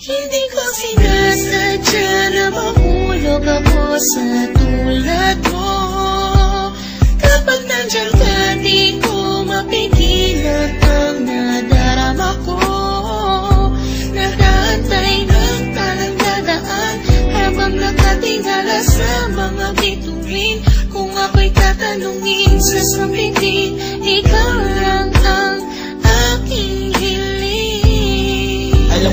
Hindi ko sinasadya na mahulog ako sa tulad mo. Kapag nandiyan ka, di ko mapigilan ang nadarama ko. Nag-aantay ng talang dadaan habang nakatingala sa mga bituin. Kung ako'y tatanungin sa sambitin, ikaw lang ang aking hiling. Alam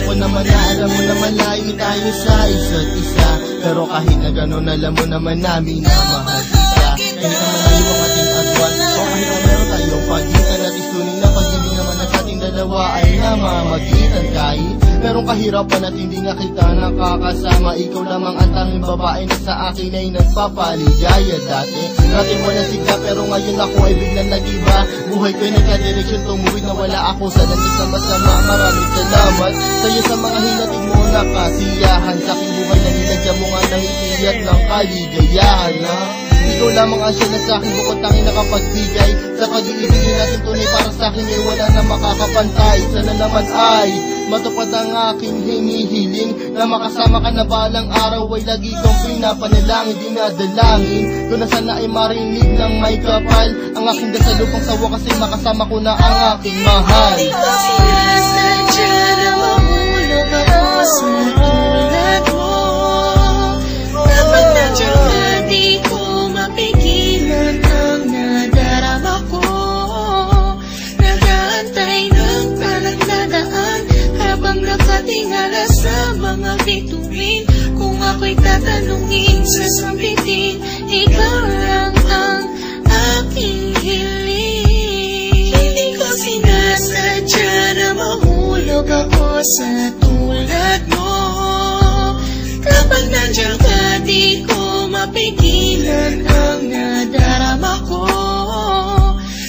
mo naman layo tayo sa isa't isa, pero kahit na gano'n alam mo naman namin na mahal kita. Kahit naman tayo ang ating agwan, o kahit na meron tayong pagitan, at istunin na pag hindi naman ang ating dalawa ay namamagitan. Kahit merong kahirapan at hindi na kita nakakasama, ikaw lamang ang tanging babae na sa akin ay nagpapaligaya. Dati wala sika, pero ngayon ako ay biglang nag-iba. Buhay ko'y nagka-direksyon, tumuwid na wala ako sa landas na masama. Maraming salamat sa'yo sa mga hinatid mo na kasiyahan. Sa aking buhay na nilagyan mo nga ng itiyat ng kaligayahan, ha? Ikaw lamang ang siya na sa'kin, bukod tanging nakapagbigay sa pag-iibigin natin tunay para sa'kin ay wala na makakapantay. Sana naman ay matupad ang aking hinihiling, na makasama ka na balang araw ay lagi kong pinapanalangin. Dinadalangin ko na sana ay marinig ng may kapal ang aking dasal upang sa wakas ay makasama ko na ang aking mahal. Hindi ko sinasadya na mahulog ako sa tulad mo. Kapag nandiyan ka, di ko mapigilan ang nadarama ko. Nag-aantay ng talang dadaan habang nakatingala sa mga bituin. Kung ako'y tatanungin sa sambitin, ikaw lang ang aking hiling. Hindi ko sinasadya na mahulog ako sa tulad mo. Kapag nandiyan ka, di ko mapigilan ang nadarama ko.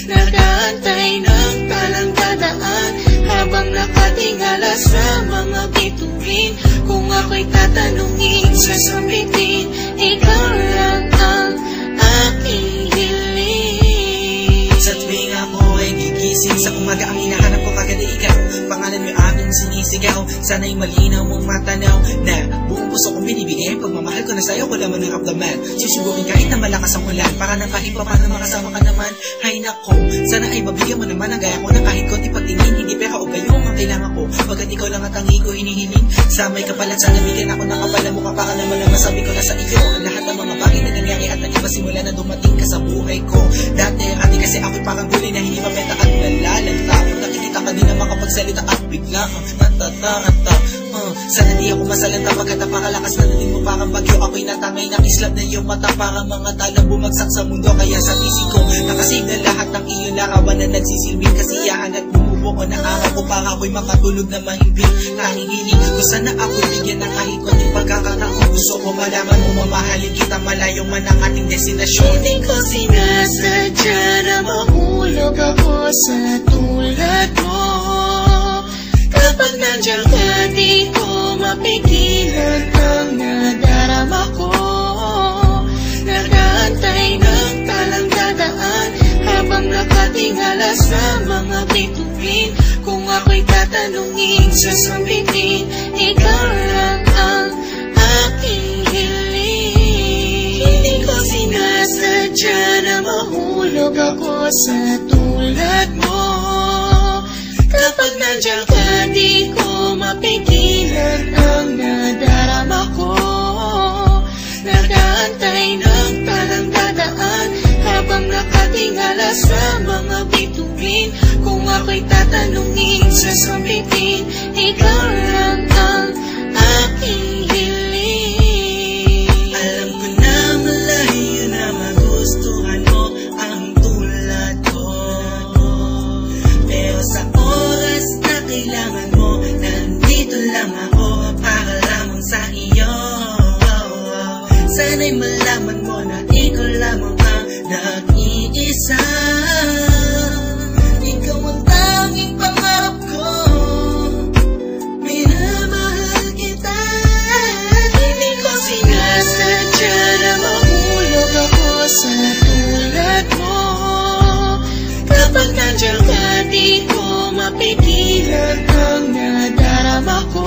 Nag-aantay ng talang dadaan habang nakatingala sa mga bituin. Kung ako'y tatanungin sa sambitin, ikaw lang ang aking hiling. Sa tuwing ako ay gigising sa umaga, ang hinahanap ko kagad ay ikaw. Pangalan mo aking sinisigaw, sana'y malinaw mong matanaw na buong puso kong binibigay. Pagmamahal ko na sa'yo, wala man ng abdaman. Susubukin kahit na malakas ang ulan, para na kahit pa paano makasama ka naman. Hay nako, sana ay mabigyan mo naman ang gaya ko na kahit konti pagtingin. Hindi pera o gayong ang kailangan ko, pagkat ikaw lang at ang ko hinihiling. Sa may kapalat, sana bigyan ako ng kapala mo. Kapaka naman ang masabi ko na sa iyo ang lahat ng mga bagay na nangyari at nag-iba simula na dumating ka sa buhay ko. Dati kasi ako'y parang gulay na hindi mabenta at nalalanta. Kung nakikita ka din na makapagsalita at bigla natataata. Sana di ako masalanta pagkat napakalakas na natin mo parang bagyo. Ako'y natangay na islap na iyong mata, parang mga talang bumagsak sa mundo. Kaya sa isip ko nakasave na lahat ng iyong larawan na nagsisilbing kasiyahan at bumubuo na araw ko para ako'y makatulog na mahimbing. Nahihiling ko sana ako'y bigyan ng kahit konting pagkakataon. Gusto ko malaman mo mamahalin kita malayo man ang ating destinasyon. Hindi ko sinasadya na mahulog ako sa tulad mo. Kapag nandiyan ka, di ko mapigilan ang nadarama ko. Nag-aantay ng talang dadaan habang nakatingala sa mga bituin. Kung ako'y tatanungin sa sambitin, ikaw lang ang aking hiling. Hindi ko sinasadya na mahulog ako sa tulad mo. Kapag nandiyan ka, di ko mapigilan ang nadarama ko. Nag-aantay ng talang dadaan habang nakatingala sa mga bituin. Kung ako'y tatanungin sa sambitin, ikaw lang ang aking hiling. Alam ko na malayo na magustuhan mo ang tulad ko, pero sa oras na kailangan mo, nandito lang ako para lamang sa iyo. Sana'y malaman mo na ikaw lamang ang nag-iisa. Ikaw ang tanging pangarap ko, minamahal kita. Hindi ko sinasadya na mahulog ako sa tulad mo. Kapag nandiyan ka, di ko mapigilan ang nadarama ko.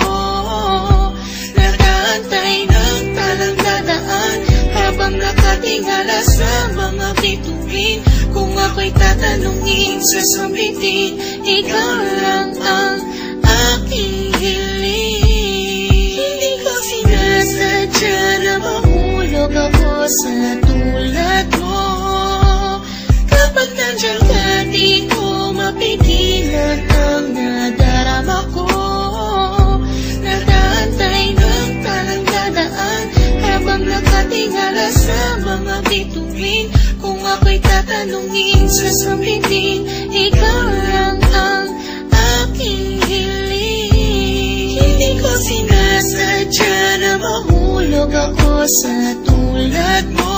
nakatingala sa mga bituin. Kung ako'y tatanungin, sasabihin, ikaw lang ang aking hiling. Hindi ko sinasadya na mahulog ako sa tulad mo. Kapag nandiyan ka, di ko mapigilan ang nadarama ko. Nadaantay ng talang dadaan habang nakatingala sa mga bituin. Kung ako'y tatanungin, sasabihin, ikaw lang ang aking hiling. Hindi ko sinasadya na mahulog ako sa tulad mo.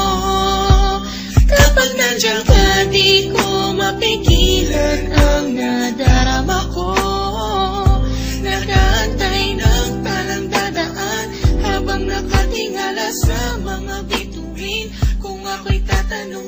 Kapag nandiyan ka, di ko mapigilan ang nadarama ko. Nagaantay ng talang dadaan habang nakatingala sa mga bituin. Kung ako'y tatanungin,